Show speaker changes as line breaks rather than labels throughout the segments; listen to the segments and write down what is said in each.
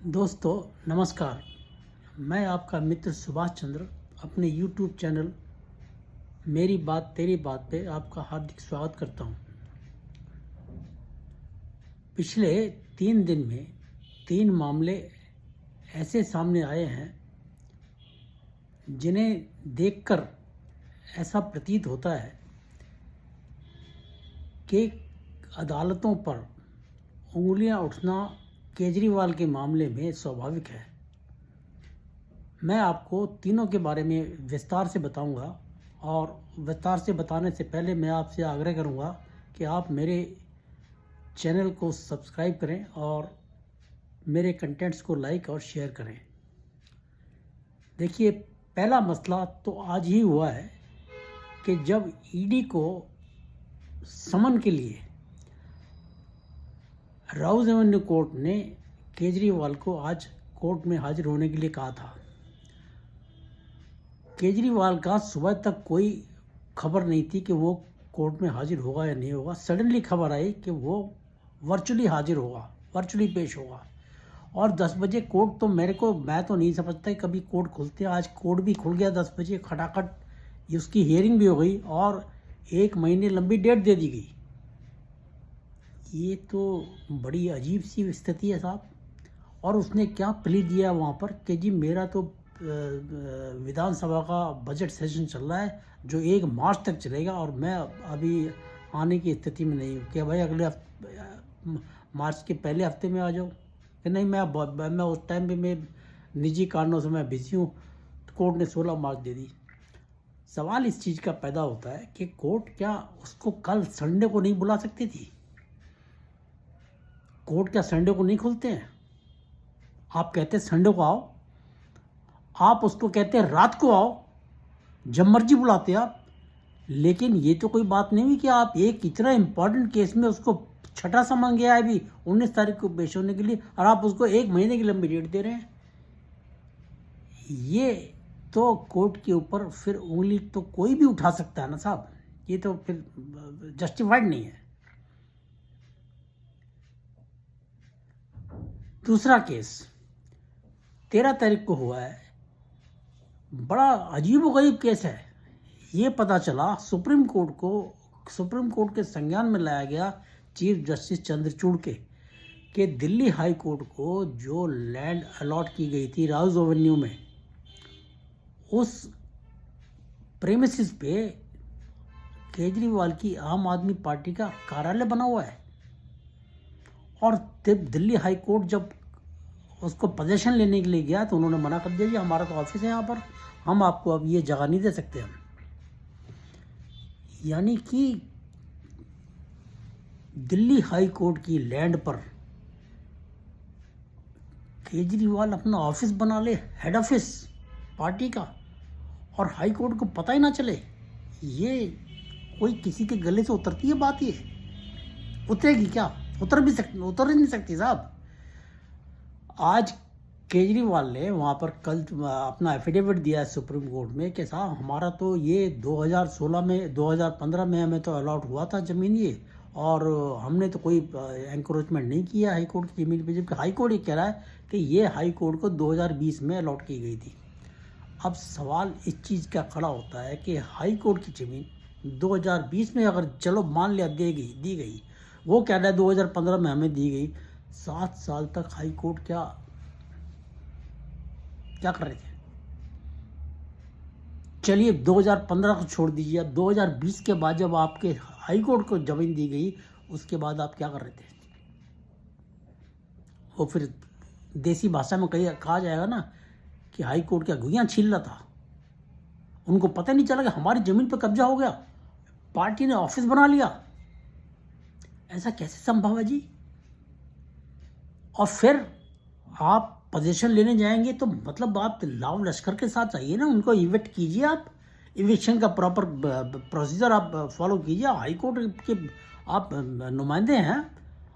दोस्तों नमस्कार। मैं आपका मित्र सुभाष चंद्र अपने यूट्यूब चैनल मेरी बात तेरी बात पे आपका हार्दिक स्वागत करता हूँ। पिछले 3 दिन में 3 मामले ऐसे सामने आए हैं जिन्हें देखकर ऐसा प्रतीत होता है कि अदालतों पर उंगलियां उठना केजरीवाल के मामले में स्वाभाविक है। मैं आपको तीनों के बारे में विस्तार से बताऊंगा और विस्तार से बताने से पहले मैं आपसे आग्रह करूंगा कि आप मेरे चैनल को सब्सक्राइब करें और मेरे कंटेंट्स को लाइक और शेयर करें। देखिए, पहला मसला तो आज ही हुआ है कि जब ईडी को समन के लिए राउज एवेन्यू कोर्ट ने केजरीवाल को आज कोर्ट में हाजिर होने के लिए कहा था। केजरीवाल का सुबह तक कोई खबर नहीं थी कि वो कोर्ट में हाजिर होगा या नहीं होगा। सडनली खबर आई कि वो वर्चुअली हाजिर होगा, वर्चुअली पेश होगा। और 10 बजे कोर्ट तो मैं तो नहीं समझता कभी कोर्ट खुलते। आज कोर्ट भी खुल गया 10 बजे खटाखट। उसकी हियरिंग भी हो गई और 1 महीने लंबी डेट दे दी गई। ये तो बड़ी अजीब सी स्थिति है साहब। और उसने क्या प्ली दिया वहाँ पर कि जी मेरा तो विधानसभा का बजट सेशन चल रहा है जो 1 मार्च तक चलेगा और मैं अभी आने की स्थिति में नहीं हूँ। कि भाई अगले मार्च के पहले हफ्ते में आ जाओ। कि नहीं, मैं उस टाइम पे मैं निजी कारणों से मैं बिजी हूँ। तो कोर्ट ने 16 मार्च दे दी। सवाल इस चीज़ का पैदा होता है कि कोर्ट क्या उसको कल संडे को नहीं बुला सकती थी? कोर्ट क्या संडे को नहीं खुलते हैं? आप कहते संडे को आओ, आप उसको कहते रात को आओ, जब मर्जी बुलाते आप। लेकिन ये तो कोई बात नहीं हुई कि आप एक इतना इम्पोर्टेंट केस में उसको छठा समन गया है अभी 19 तारीख को पेश होने के लिए और आप उसको 1 महीने की लंबी डेट दे रहे हैं। ये तो कोर्ट के ऊपर फिर उंगली तो कोई भी उठा सकता है ना साहब। ये तो फिर जस्टिफाइड नहीं है। दूसरा केस 13 तारीख को हुआ है। बड़ा अजीबोगरीब केस है। ये पता चला सुप्रीम कोर्ट के संज्ञान में लाया गया चीफ जस्टिस चंद्रचूड़ के कि दिल्ली हाई कोर्ट को जो लैंड अलॉट की गई थी राउज एवेन्यू में, उस प्रेमिसेस पे केजरीवाल की आम आदमी पार्टी का कार्यालय बना हुआ है। और दिल्ली हाई कोर्ट जब उसको पोजीशन लेने के लिए गया तो उन्होंने मना कर दिया, हमारा तो ऑफिस है यहाँ पर, हम आपको अब ये जगह नहीं दे सकते हम। यानी कि दिल्ली हाई कोर्ट की लैंड पर केजरीवाल अपना ऑफिस बना ले, हेड ऑफिस पार्टी का, और हाई कोर्ट को पता ही ना चले। ये कोई किसी के गले से उतरती है बात? ये उतरेगी क्या? उतर ही नहीं सकती साहब। आज केजरीवाल ने वहाँ पर कल अपना एफिडेविट दिया है सुप्रीम कोर्ट में कि साहब हमारा तो ये 2015 में हमें तो अलॉट हुआ था ज़मीन ये, और हमने तो कोई एंक्रोचमेंट नहीं किया हाई कोर्ट की ज़मीन पे। जबकि हाई कोर्ट ये कह रहा है कि ये हाई कोर्ट को 2020 में अलॉट की गई थी। अब सवाल इस चीज़ का खड़ा होता है कि हाई कोर्ट की ज़मीन 2020 में अगर चलो मान लिया दी गई, वो कह रहा है 2015 में हमें दी गई। 7 साल तक हाई कोर्ट क्या कर रहे थे? चलिए 2015 को छोड़ दीजिए, 2020 के बाद जब आपके हाई कोर्ट को जमीन दी गई उसके बाद आप क्या कर रहे थे? वो फिर देसी भाषा में कहा जाएगा ना कि हाई कोर्ट क्या घुइयां छील रहा था? उनको पता नहीं चला कि हमारी ज़मीन पर कब्जा हो गया, पार्टी ने ऑफिस बना लिया। ऐसा कैसे संभव है जी? और फिर आप पोजीशन लेने जाएंगे तो मतलब आप लाव लश्कर के साथ आइए ना, उनको इविक्ट कीजिए। आप इविक्शन का प्रॉपर प्रोसीजर आप फॉलो कीजिए। हाई कोर्ट के आप नुमाइंदे हैं,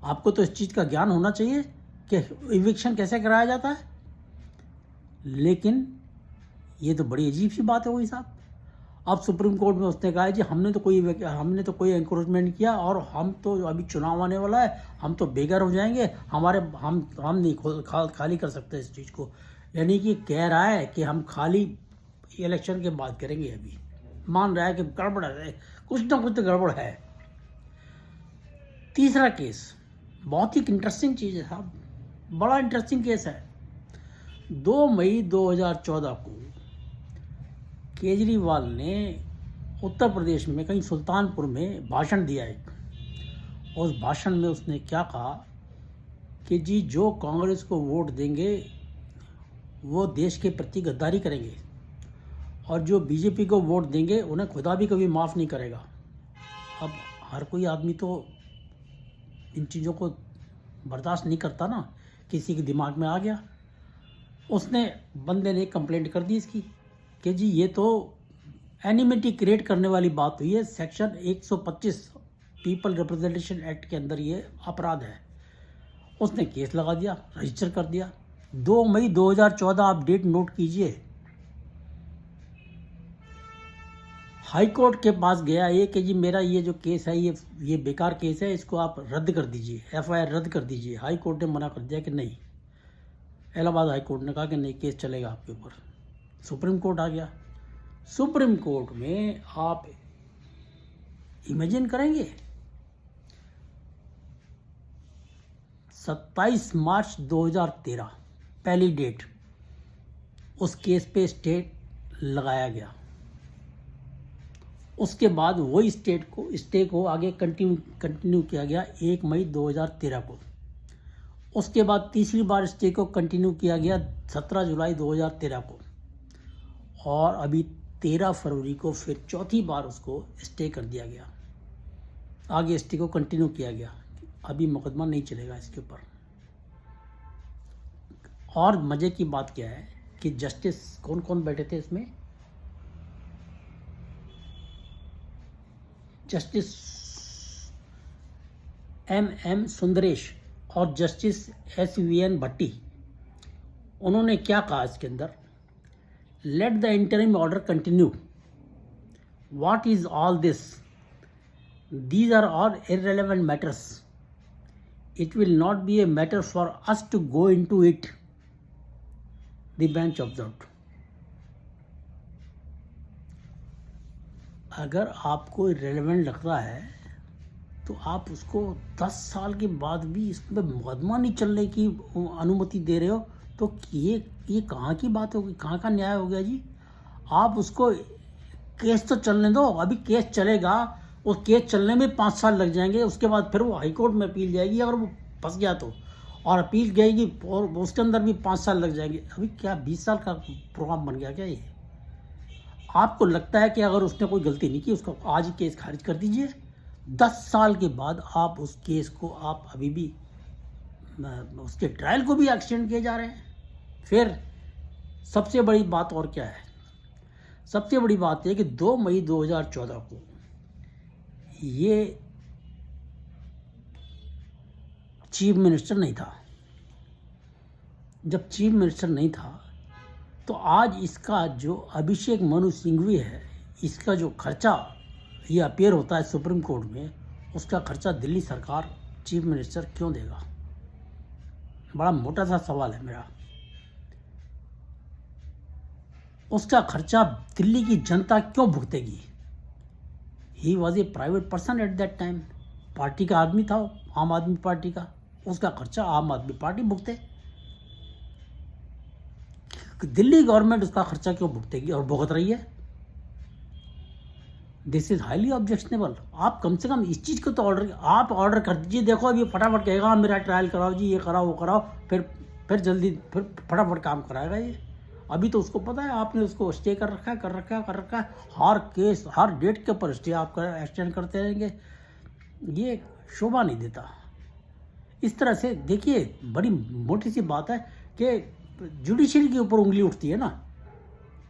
आपको तो इस चीज़ का ज्ञान होना चाहिए कि इविक्शन कैसे कराया जाता है। लेकिन ये तो बड़ी अजीब सी बात है वही साहब। अब सुप्रीम कोर्ट में उसने कहा है जी हमने तो कोई एनक्रोचमेंट नहीं किया, और हम तो अभी चुनाव आने वाला है, हम तो बेघर हो जाएंगे, हम नहीं खाली कर सकते इस चीज़ को। यानी कि कह रहा है कि हम खाली इलेक्शन के बाद करेंगे। अभी मान रहा है कि गड़बड़ है, कुछ ना कुछ तो गड़बड़ है। तीसरा केस बहुत ही इंटरेस्टिंग चीज़ है साहब, बड़ा इंटरेस्टिंग केस है। 2 मई 2014 को केजरीवाल ने उत्तर प्रदेश में कहीं सुल्तानपुर में भाषण दिया एक। उस भाषण में उसने क्या कहा कि जी जो कांग्रेस को वोट देंगे वो देश के प्रति गद्दारी करेंगे, और जो बीजेपी को वोट देंगे उन्हें खुदा भी कभी माफ़ नहीं करेगा। अब हर कोई आदमी तो इन चीज़ों को बर्दाश्त नहीं करता ना, किसी के दिमाग में आ गया। बंदे ने कंप्लेंट कर दी इसकी कि जी ये तो एनिमिटी क्रिएट करने वाली बात हुई है, सेक्शन 125 पीपल रिप्रेजेंटेशन एक्ट के अंदर ये अपराध है। उसने केस लगा दिया, रजिस्टर कर दिया। 2 मई 2014 आप डेट नोट कीजिए। हाई कोर्ट के पास गया ये कि जी मेरा ये जो केस है ये बेकार केस है, इसको आप रद्द कर दीजिए, एफआईआर रद्द कर दीजिए। हाई कोर्ट ने मना कर दिया कि नहीं, इलाहाबाद हाई कोर्ट ने कहा कि नहीं केस चलेगा आपके ऊपर। सुप्रीम कोर्ट आ गया। सुप्रीम कोर्ट में आप इमेजिन करेंगे 27 मार्च 2013 पहली डेट उस केस पे स्टे लगाया गया। उसके बाद वही स्टे को आगे कंटिन्यू किया गया 1 मई 2013 को। उसके बाद तीसरी बार स्टे को कंटिन्यू किया गया 17 जुलाई 2013 को, और अभी 13 फरवरी को फिर चौथी बार उसको स्टे कर दिया गया। आगे स्टे को कंटिन्यू किया गया। अभी मुकदमा नहीं चलेगा इसके ऊपर। और मज़े की बात क्या है कि जस्टिस कौन कौन बैठे थे इसमें? जस्टिस M सुंदरेश और जस्टिस SVN भट्टी। उन्होंने क्या कहा इसके अंदर? Let the interim order continue. What is all this? These are all irrelevant matters. It will not be a matter for us to go into it, the bench observed. अगर आपको irrelevant लगता है तो आप उसको 10 साल के बाद भी इस पर मुकदमा नहीं चलने की अनुमति दे रहे हो, तो ये कहाँ की बात होगी, कहाँ का न्याय हो गया जी? आप उसको केस तो चलने दो। अभी केस चलेगा, उस केस चलने में 5 साल लग जाएंगे। उसके बाद फिर वो हाई कोर्ट में अपील जाएगी, अगर वो फंस गया तो, और अपील गएगी और उसके अंदर भी 5 साल लग जाएंगे। अभी क्या 20 साल का प्रोग्राम बन गया क्या ये? आपको लगता है कि अगर उसने कोई गलती नहीं की उसको आज ही केस खारिज कर दीजिए। 10 साल के बाद आप उस केस को आप अभी भी उसके ट्रायल को भी एक्सटेंड किए जा रहे हैं। फिर सबसे बड़ी बात और क्या है? सबसे बड़ी बात यह कि 2 मई 2014 को ये चीफ मिनिस्टर नहीं था। जब चीफ मिनिस्टर नहीं था तो आज इसका जो अभिषेक मनु सिंघवी है, इसका जो खर्चा ये अपीयर होता है सुप्रीम कोर्ट में, उसका खर्चा दिल्ली सरकार चीफ मिनिस्टर क्यों देगा? बड़ा मोटा सा सवाल है मेरा। उसका खर्चा दिल्ली की जनता क्यों भुगतेगी? He was a private person at that time. Party का आदमी था, आम आदमी पार्टी का। उसका खर्चा आम आदमी पार्टी भुगते। दिल्ली गवर्नमेंट उसका खर्चा क्यों भुगतेगी और भुगत रही है? This is highly objectionable. आप कम से कम इस चीज़ को तो ऑर्डर कर दीजिए। देखो अभी फटाफट कहेगा मेरा ट्रायल कराओ जी, ये कराओ वो कराओ, फिर जल्दी फिर फटाफट काम कराएगा ये। अभी तो उसको पता है आपने उसको स्टे कर रखा है। हर डेट के ऊपर स्टे आप एक्सटेंड करते रहेंगे। ये शोभा नहीं देता। इस तरह से देखिए, बड़ी मोटी सी बात है कि जुडिशरी के ऊपर उंगली उठती है ना,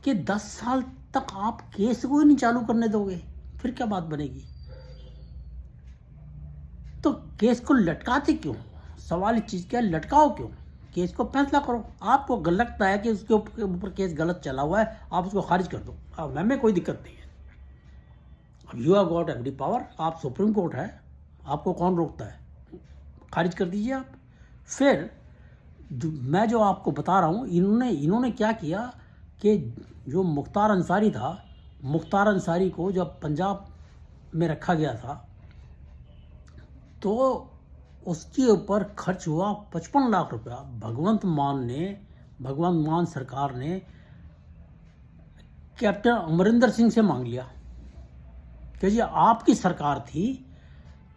कि 10 साल तक आप केस को ही नहीं चालू करने दोगे, फिर क्या बात बनेगी? तो केस को लटकाते क्यों? सवाल इस चीज़ का, लटकाओ क्यों? केस को फैसला करो। आपको लगता है कि उसके ऊपर केस गलत चला हुआ है, आप उसको खारिज कर दो। हमें कोई दिक्कत नहीं है। You have got every power, आप सुप्रीम कोर्ट है, आपको कौन रोकता है, खारिज कर दीजिए आप। फिर मैं जो आपको बता रहा हूँ, इन्होंने क्या किया कि जो मुख्तार अंसारी था, मुख्तार अंसारी को जब पंजाब में रखा गया था तो उसके ऊपर खर्च हुआ 55 लाख रुपया। भगवंत मान सरकार ने कैप्टन अमरिंदर सिंह से मांग लिया कि जी आपकी सरकार थी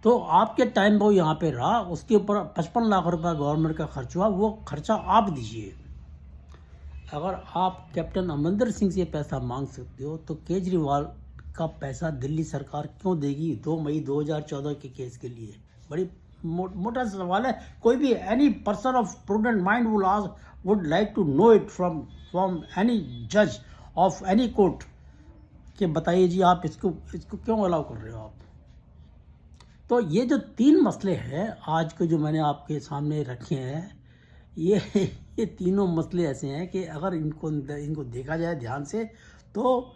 तो आपके टाइम वो यहाँ पे रहा, उसके ऊपर 55 लाख रुपया गवर्नमेंट का खर्च हुआ, वो खर्चा आप दीजिए। अगर आप कैप्टन अमरिंदर सिंह से पैसा मांग सकते हो तो केजरीवाल का पैसा दिल्ली सरकार क्यों देगी 2 मई 2014 के केस के लिए? बड़ी मोटा सवाल है। कोई भी any person of prudent mind would like to know it from any जज ऑफ एनी कोर्ट कि बताइए जी आप इसको क्यों अलाउ कर रहे हो आप। तो ये जो 3 मसले हैं आज के जो मैंने आपके सामने रखे हैं, ये तीनों मसले ऐसे हैं कि अगर इनको देखा जाए ध्यान से तो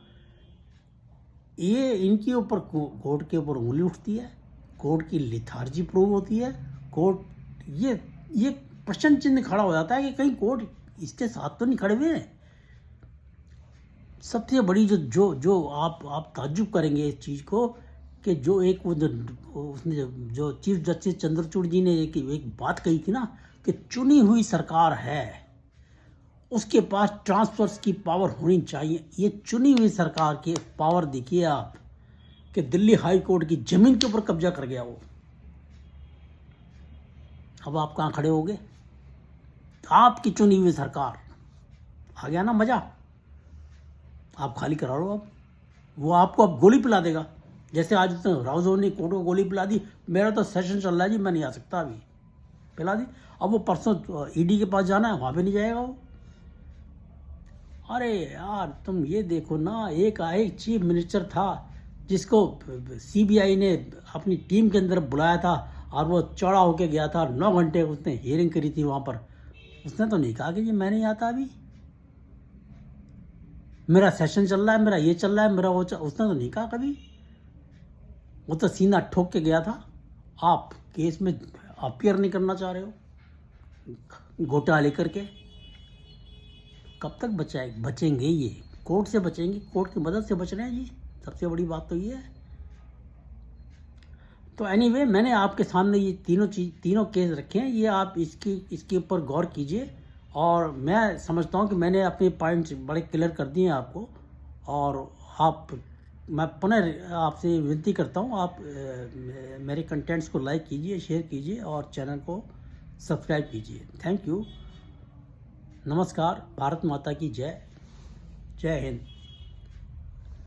ये इनके ऊपर कोर्ट के ऊपर उंगली उठती है, कोर्ट की लिथार्जी प्रूव होती है, कोर्ट ये प्रश्न चिन्ह खड़ा हो जाता है कि कहीं कोर्ट इसके साथ तो नहीं खड़े हुए हैं। सबसे बड़ी जो आप ताज्जुब करेंगे इस चीज़ को कि जो एक उसने जो चीफ जस्टिस चंद्रचूड़ जी ने एक बात कही थी ना कि चुनी हुई सरकार है, उसके पास ट्रांसफर्स की पावर होनी चाहिए। ये चुनी हुई सरकार के पावर देखिए आप कि दिल्ली हाई कोर्ट की ज़मीन के ऊपर कब्जा कर गया वो। अब आप कहाँ खड़े होगे? आपकी चुनी हुई सरकार, आ गया ना मज़ा? आप खाली करा लो। अब वो आपको अब गोली पिला देगा, जैसे आज राउजो ने कोर्ट को गोली पिला दी, मेरा तो सेशन चल रहा है जी, मैं नहीं आ सकता, अभी पिला दी। अब वो परसों ईडी के पास जाना है, वहाँ पे नहीं जाएगा वो। अरे यार तुम ये देखो ना, एक चीफ मिनिस्टर था जिसको सीबीआई ने अपनी टीम के अंदर बुलाया था और वो चौड़ा होके गया था, 9 घंटे उसने हियरिंग करी थी वहाँ पर। उसने तो नहीं कहा कि जी मैं नहीं आता, अभी मेरा सेशन चल रहा है, मेरा ये चल रहा है, मेरा वो उसने तो नहीं कहा कभी। वो तो सीना ठोक के गया था। आप केस में अपीयर नहीं करना चाह रहे हो घोटाले करके, कब तक बचेंगे? ये कोर्ट से बचेंगे, कोर्ट की मदद से बच रहे हैं जी। सबसे बड़ी बात तो ये है। तो एनीवे, मैंने आपके सामने ये तीनों केस रखे हैं, ये आप इसके ऊपर गौर कीजिए। और मैं समझता हूँ कि मैंने अपने पॉइंट्स बड़े क्लियर कर दिए हैं आपको। और मैं पुनः आपसे विनती करता हूँ, आप मेरे कंटेंट्स को लाइक कीजिए, शेयर कीजिए और चैनल को सब्सक्राइब कीजिए। थैंक यू, नमस्कार, भारत माता की जय, जय हिंद।